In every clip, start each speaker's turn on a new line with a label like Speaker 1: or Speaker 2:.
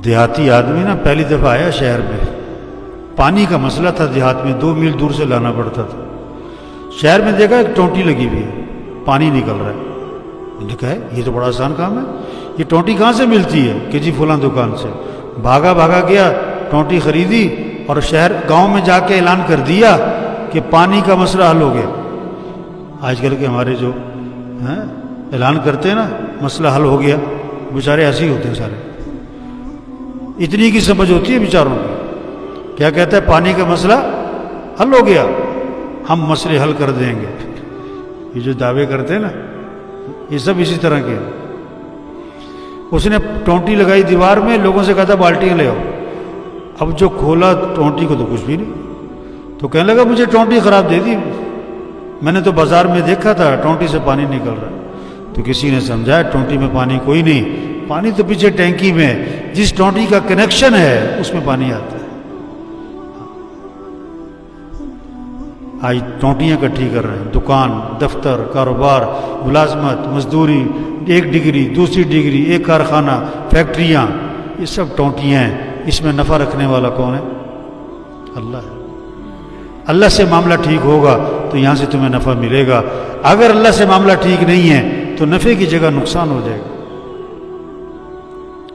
Speaker 1: دیہاتی آدمی نا پہلی دفعہ آیا شہر میں، پانی کا مسئلہ تھا دیہات میں، 2 میل دور سے لانا پڑتا تھا۔ شہر میں دیکھا ایک ٹونٹی لگی ہوئی ہے، پانی نکل رہا ہے۔ انہوں نے کہا یہ تو بڑا آسان کام ہے، یہ ٹونٹی کہاں سے ملتی ہے؟ کہ جی فلاں دکان سے۔ بھاگا گیا، ٹونٹی خریدی اور شہر گاؤں میں جا کے اعلان کر دیا کہ پانی کا مسئلہ حل ہو گیا۔ آج کل کے ہمارے جو اعلان کرتے ہیں نا مسئلہ حل ہو گیا، بیچارے ایسے ہی ہوتے ہیں سارے، اتنی کی سمجھ ہوتی ہے بیچاروں کی۔ کیا کہتا ہے؟ پانی کا مسئلہ حل ہو گیا، ہم مسئلے حل کر دیں گے۔ یہ جو دعوے کرتے ہیں نا یہ سب اسی طرح کے ہیں۔ اس نے ٹونٹی لگائی دیوار میں، لوگوں سے کہا تھا بالٹیاں لے آؤ۔ اب جو کھولا ٹونٹی کو تو کچھ بھی نہیں، تو کہنے لگا مجھے ٹونٹی خراب دے دی، میں نے تو بازار میں دیکھا تھا ٹونٹی سے پانی نکل رہا ہے۔ تو کسی نے سمجھایا ٹونٹی میں پانی کوئی نہیں، پانی تو پیچھے ٹینکی میں، جس ٹونٹی کا کنیکشن ہے اس میں پانی آتا ہے۔ آج ٹونٹیاں اکٹھی کر رہے ہیں، دکان، دفتر، کاروبار، ملازمت، مزدوری، 1 ڈگری، 2 ڈگری، 1 کارخانہ، فیکٹریاں، یہ سب ٹونٹیاں ہیں۔ اس میں نفع رکھنے والا کون ہے؟ اللہ ہے۔ اللہ سے معاملہ ٹھیک ہوگا تو یہاں سے تمہیں نفع ملے گا، اگر اللہ سے معاملہ ٹھیک نہیں ہے تو نفع کی جگہ نقصان ہو جائے گا۔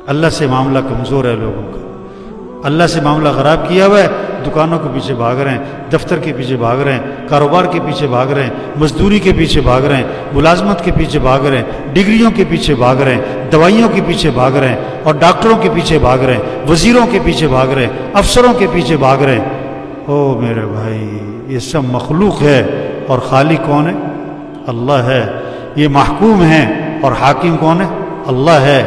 Speaker 1: اللہ سے معاملہ کمزور ہے لوگوں کا، اللہ سے معاملہ خراب کیا ہوا ہے، دکانوں کے پیچھے بھاگ رہے ہیں، دفتر کے پیچھے بھاگ رہے ہیں، کاروبار کے پیچھے بھاگ رہے ہیں، مزدوری کے پیچھے بھاگ رہے ہیں، ملازمت کے پیچھے بھاگ رہے ہیں، ڈگریوں کے پیچھے بھاگ رہے ہیں، دوائیوں کے پیچھے بھاگ رہے ہیں، اور ڈاکٹروں کے پیچھے بھاگ رہے ہیں، وزیروں کے پیچھے بھاگ رہے ہیں، افسروں کے پیچھے بھاگ رہے ہیں۔ او میرے بھائی، یہ سب مخلوق ہے اور خالق کون ہے؟ اللہ ہے۔ یہ محکوم ہیں اور حاکم کون ہے؟ اللہ ہے۔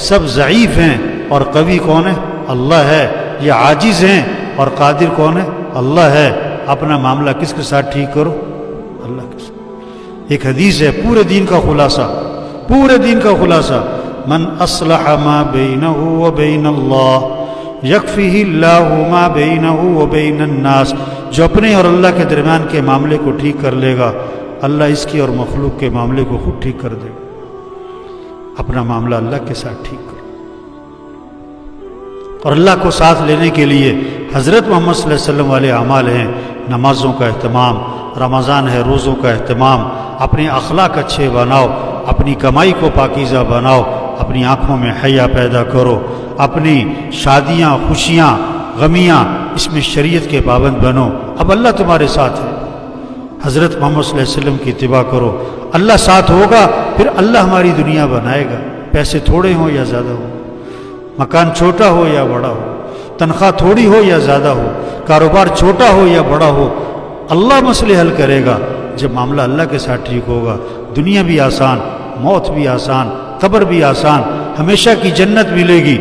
Speaker 1: سب ضعیف ہیں اور قوی کون ہے؟ اللہ ہے۔ یہ عاجز ہیں اور قادر کون ہے؟ اللہ ہے۔ اپنا معاملہ کس کے ساتھ ٹھیک کرو؟ اللہ کے ساتھ۔ ایک حدیث ہے پورے دین کا خلاصہ، پورے دین کا خلاصہ، من اصلح ما بینہ و بین اللہ یکفیہ اللہ ما بینہ و بین الناس، جو اپنے اور اللہ کے درمیان کے معاملے کو ٹھیک کر لے گا، اللہ اس کی اور مخلوق کے معاملے کو خود ٹھیک کر دے گا۔ اپنا معاملہ اللہ کے ساتھ ٹھیک کرو، اور اللہ کو ساتھ لینے کے لیے حضرت محمد صلی اللہ علیہ وسلم والے اعمال ہیں، نمازوں کا اہتمام، رمضان ہے روزوں کا اہتمام، اپنے اخلاق اچھے بناؤ، اپنی کمائی کو پاکیزہ بناؤ، اپنی آنکھوں میں حیا پیدا کرو، اپنی شادیاں، خوشیاں، غمیاں اس میں شریعت کے پابند بنو۔ اب اللہ تمہارے ساتھ ہے، حضرت محمد صلی اللہ علیہ وسلم کی اتباع کرو، اللہ ساتھ ہوگا، پھر اللہ ہماری دنیا بنائے گا، پیسے تھوڑے ہوں یا زیادہ ہوں، مکان چھوٹا ہو یا بڑا ہو، تنخواہ تھوڑی ہو یا زیادہ ہو، کاروبار چھوٹا ہو یا بڑا ہو، اللہ مسئلے حل کرے گا۔ جب معاملہ اللہ کے ساتھ ٹھیک ہوگا، دنیا بھی آسان، موت بھی آسان، قبر بھی آسان، ہمیشہ کی جنت ملے گی۔